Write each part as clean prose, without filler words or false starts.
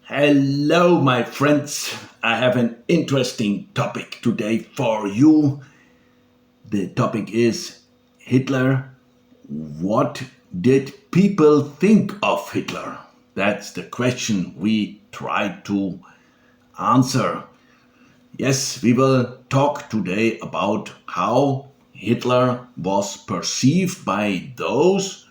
Hello, my friends. I have an interesting topic today for you. The topic is Hitler. What did people think of Hitler? That's the question we try to answer. Yes, we will talk today about how Hitler was perceived by those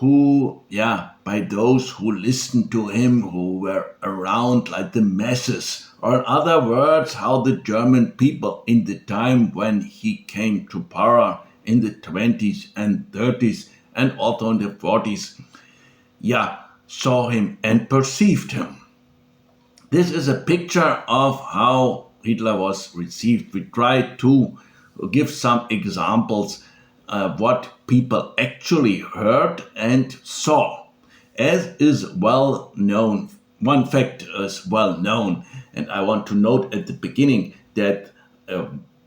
by those who listened to him, who were around like the masses, or in other words, how the German people in the time when he came to power in the 20s and 30s and also in the 40s, saw him and perceived him. This is a picture of how Hitler was received. We try to give some examples what people actually heard and saw. As is well known, one fact is well known, and I want to note at the beginning that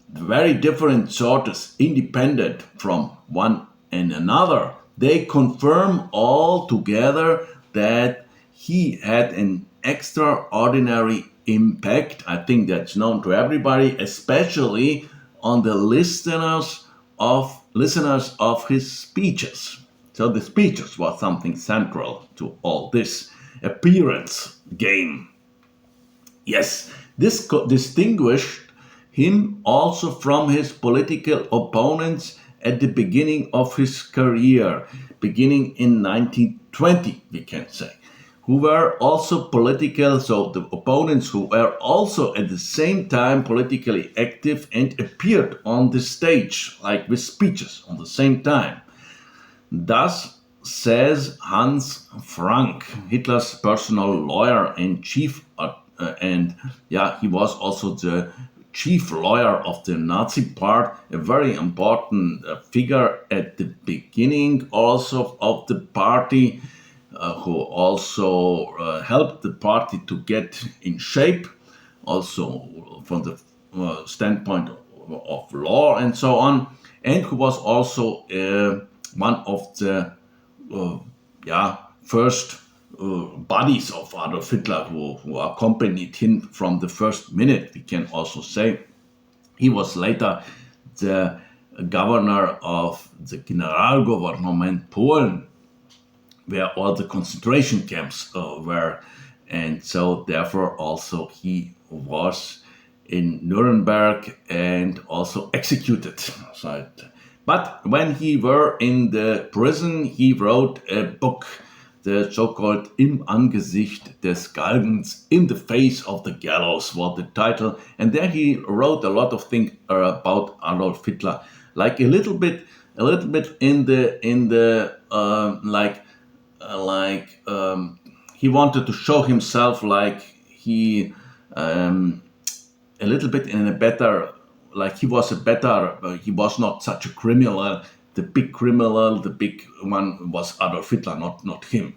very different sources, independent from one and another, they confirm all together that he had an extraordinary impact. I think that's known to everybody, especially on the listeners of his speeches. So the speeches was something central to all this appearance game. Yes, this distinguished him also from his political opponents at the beginning of his career, beginning in 1920, we can say, who were also political, so the opponents who were also at the same time politically active and appeared on the stage, like with speeches on the same time. Thus says Hans Frank, Hitler's personal lawyer and chief, he was also the chief lawyer of the Nazi part, a very important figure at the beginning also of the party, who also helped the party to get in shape, also from the standpoint of law and so on, and who was also one of the first buddies of Adolf Hitler who accompanied him from the first minute, we can also say. He was later the governor of the Generalgouvernement Poland, where all the concentration camps were. And so, therefore, also he was in Nuremberg and also executed. But when he were in the prison, he wrote a book, the so-called Im Angesicht des Galgens, in the face of the gallows was the title. And there he wrote a lot of things about Adolf Hitler, like a little bit in the he wanted to show himself like he a little bit in a better, like he was a better, he was not such a criminal. The big criminal, the big one was Adolf Hitler, not him.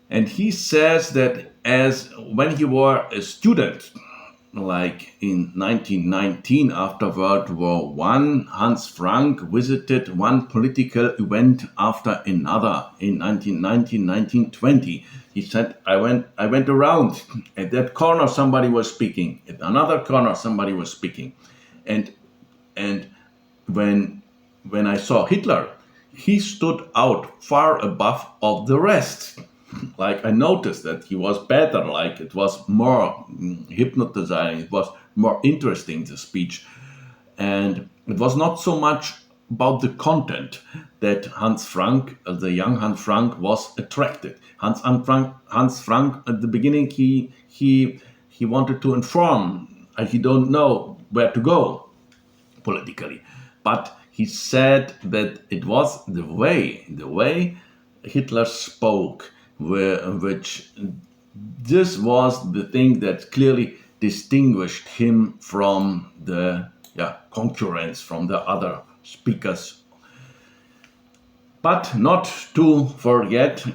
And he says that as when he was a student, like in 1919 after World War I, Hans Frank visited one political event after another in 1919, 1920. He said, I went around. At that corner somebody was speaking. At another corner somebody was speaking. And when I saw Hitler, he stood out far above of the rest. Like I noticed that he was better, like it was more hypnotizing, it was more interesting, the speech. And it was not so much about the content that Hans Frank, the young Hans Frank, was attracted. Hans Frank at the beginning, he wanted to inform, and he don't know where to go politically. But he said that it was the way Hitler spoke, which this was the thing that clearly distinguished him from the concurrents, from the other speakers. But not to forget,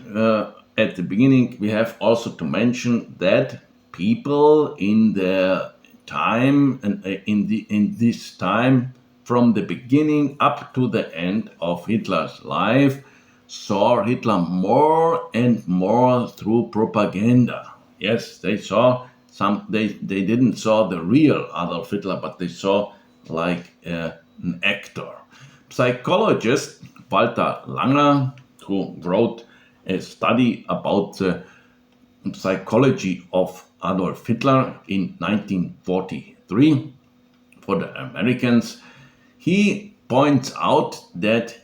at the beginning, we have also to mention that people in their time and in this time, from the beginning up to the end of Hitler's life, saw Hitler more and more through propaganda. Yes, they saw some. They didn't saw the real Adolf Hitler, but they saw like an actor. Psychologist Walter Langer, who wrote a study about the psychology of Adolf Hitler in 1943 for the Americans, he points out that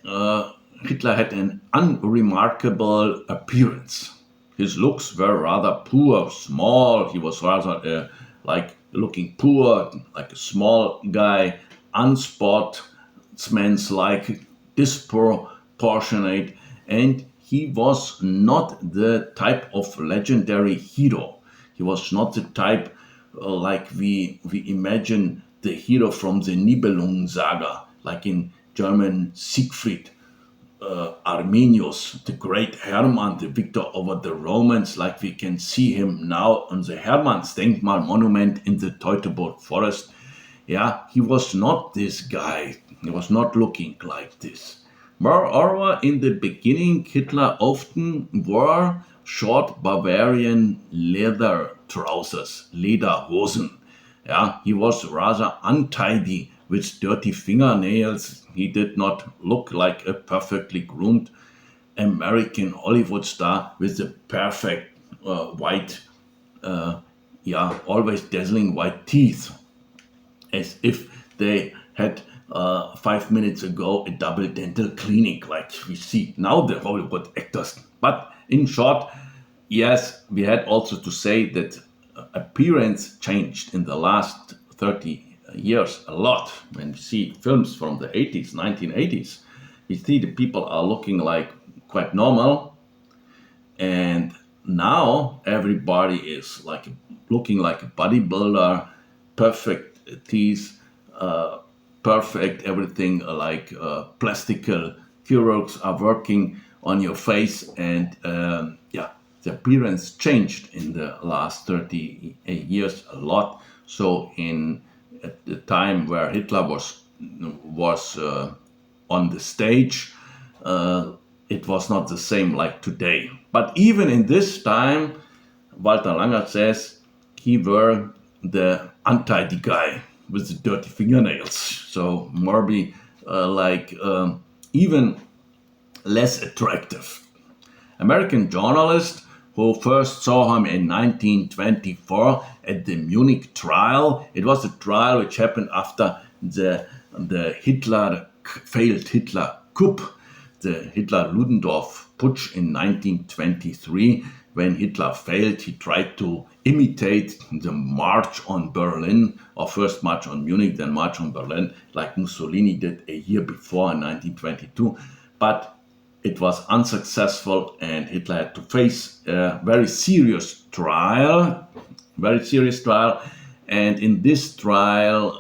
Hitler had an unremarkable appearance. His looks were rather poor, small. He was rather like looking poor, like a small guy, unsportsmanlike, disproportionate, and he was not the type of legendary hero. He was not the type like we imagine the hero from the Nibelung saga, like in German Siegfried, Arminius, the great Hermann, the victor over the Romans, like we can see him now on the Hermannsdenkmal monument in the Teutoburg forest. Yeah, he was not this guy. He was not looking like this. Moreover, in the beginning, Hitler often wore short Bavarian leather trousers, Lederhosen. Yeah, he was rather untidy with dirty fingernails. He did not look like a perfectly groomed American Hollywood star with a perfect white, yeah, always dazzling white teeth, as if they had 5 minutes ago a double dental clinic like we see now the Hollywood actors. But in short, yes, we had also to say that appearance changed in the last 30 years a lot. When we see films from the 80s, 1980s, we see the people are looking like quite normal, and now everybody is like looking like a bodybuilder, perfect teeth, perfect everything, like plastical chirurgs are working on your face, and yeah, the appearance changed in the last 30 years a lot. So in at the time where Hitler was on the stage, it was not the same like today. But even in this time, Walter Langer says he were the untidy guy with the dirty fingernails. So maybe even less attractive. American journalist who first saw him in 1924 at the Munich trial. It was a trial which happened after the Hitler failed Hitler coup, the Hitler-Ludendorff putsch in 1923. When Hitler failed, he tried to imitate the March on Berlin, or first March on Munich, then March on Berlin, like Mussolini did a year before in 1922. But it was unsuccessful, and Hitler had to face a very serious trial. And in this trial,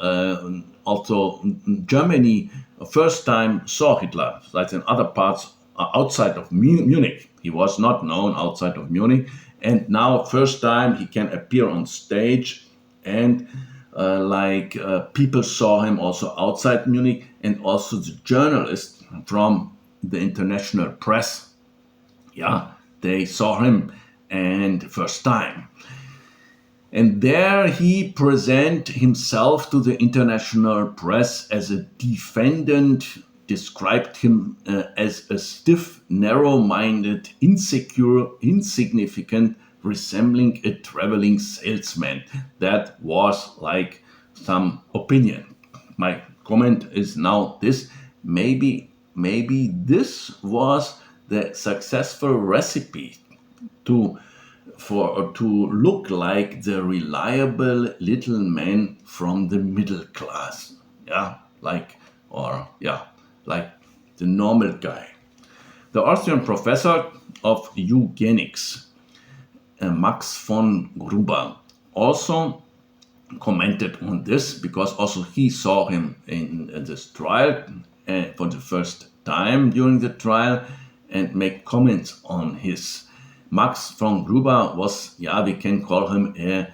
also Germany first time saw Hitler, like in other parts outside of Munich. He was not known outside of Munich, and now first time he can appear on stage, and people saw him also outside Munich, and also the journalists from the international press, yeah, they saw him and first time. And there he present himself to the international press as a defendant, described him as a stiff, narrow-minded, insecure, insignificant, resembling a traveling salesman. That was like some opinion. My comment is now this: maybe this was the successful recipe to to look like the reliable little man from the middle class. Yeah, like the normal guy. The Austrian professor of eugenics, Max von Gruber, also commented on this, because also he saw him in this trial for the first time during the trial, and make comments on his. Max von Gruber was, yeah, we can call him a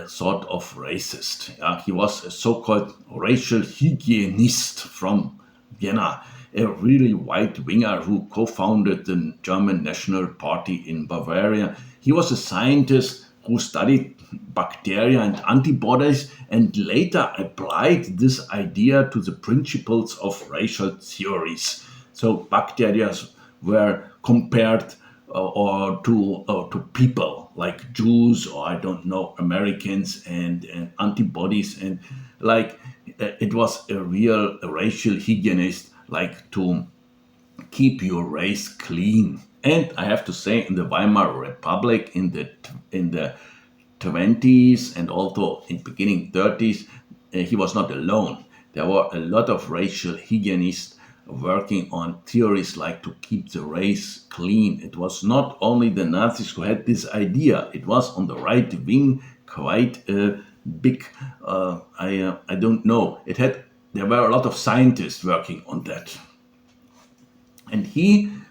sort of racist. Yeah, he was a so-called racial hygienist from Vienna, a really right winger who co-founded the German National Party in Bavaria. He was a scientist who studied bacteria and antibodies and later applied this idea to the principles of racial theories. So bacteria were compared or to people like Jews or I don't know Americans and antibodies and like it was a real racial hygienist like to keep your race clean. And I have to say, in the Weimar Republic, in the 20s and also in beginning 30s, he was not alone. There were a lot of racial hygienists working on theories like to keep the race clean. It was not only the Nazis who had this idea. It was on the right wing quite a big. I don't know. There were a lot of scientists working on that. And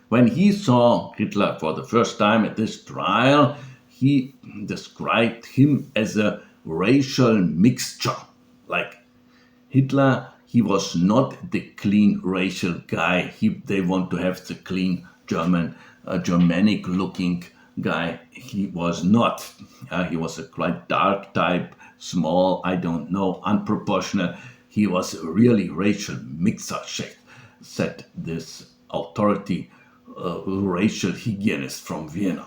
when he saw Hitler for the first time at this trial, he described him as a racial mixture. Like Hitler, he was not the clean racial guy. They want to have the clean Germanic looking guy. He was not. He was a quite dark type, small, I don't know, unproportional. He was a really racial mixer, said this authority racial hygienist from Vienna.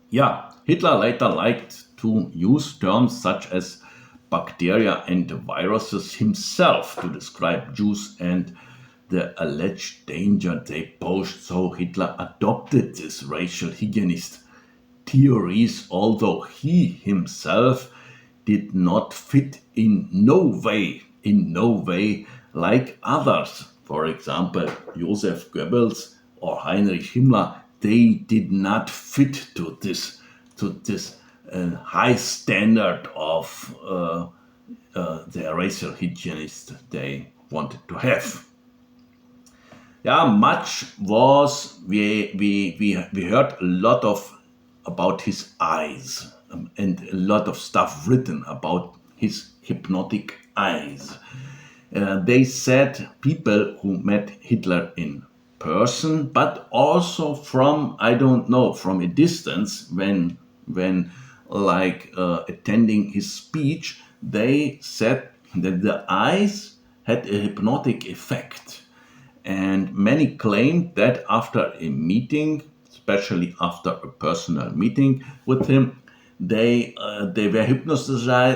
Yeah, Hitler later liked to use terms such as bacteria and viruses himself to describe Jews and the alleged danger they posed. So Hitler adopted this racial hygienist theories, although he himself did not fit in no way like others. For example, Joseph Goebbels or Heinrich Himmler, they did not fit to this high standard of the racial hygienist they wanted to have. Yeah, much was we heard a lot about his eyes and a lot of stuff written about his hypnotic eyes. They said people who met Hitler in person, but also from I don't know from a distance when attending his speech, they said that the eyes had a hypnotic effect. And many claimed that after a meeting, especially after a personal meeting with him, they were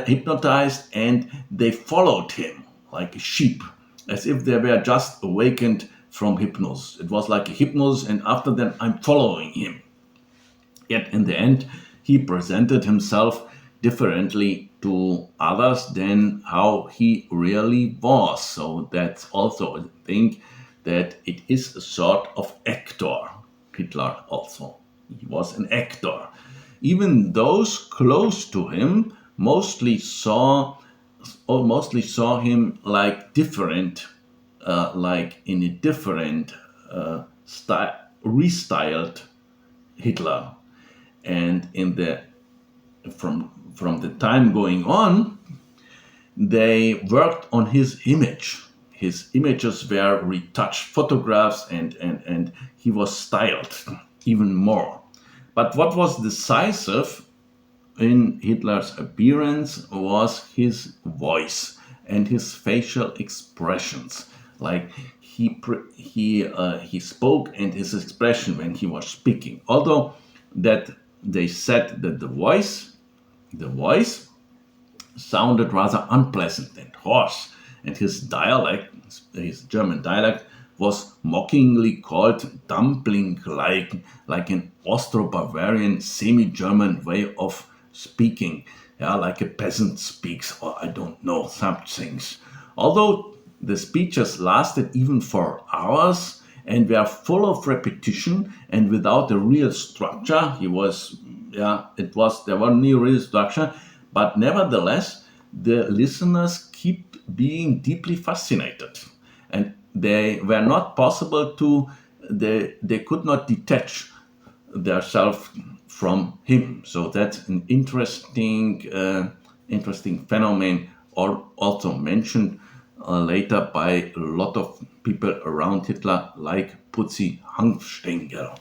hypnotized and they followed him like a sheep, as if they were just awakened from hypnosis. It was like a hypnosis, and after that, I'm following him. Yet in the end, he presented himself differently to others than how he really was. So that's also a thing that it is a sort of actor. Hitler also, he was an actor. Even those close to him mostly saw him like different, like in a different style, restyled Hitler. And from the time going on, they worked on his image. His images were retouched photographs and he was styled even more. But what was decisive in Hitler's appearance was his voice and his facial expressions. Like he spoke and his expression when he was speaking. Although that they said that the voice sounded rather unpleasant and hoarse, and his dialect, his German dialect, was mockingly called dumpling-like an Austro-Bavarian semi-German way of speaking, yeah, like a peasant speaks, or I don't know, some things. Although the speeches lasted even for hours and were full of repetition and without a real structure, there was no real structure, but nevertheless, the listeners keep being deeply fascinated, and they were not possible to, they could not detach themselves from him. So that's an interesting phenomenon, or also mentioned later by a lot of people around Hitler, like Putzi Hanfstaengl.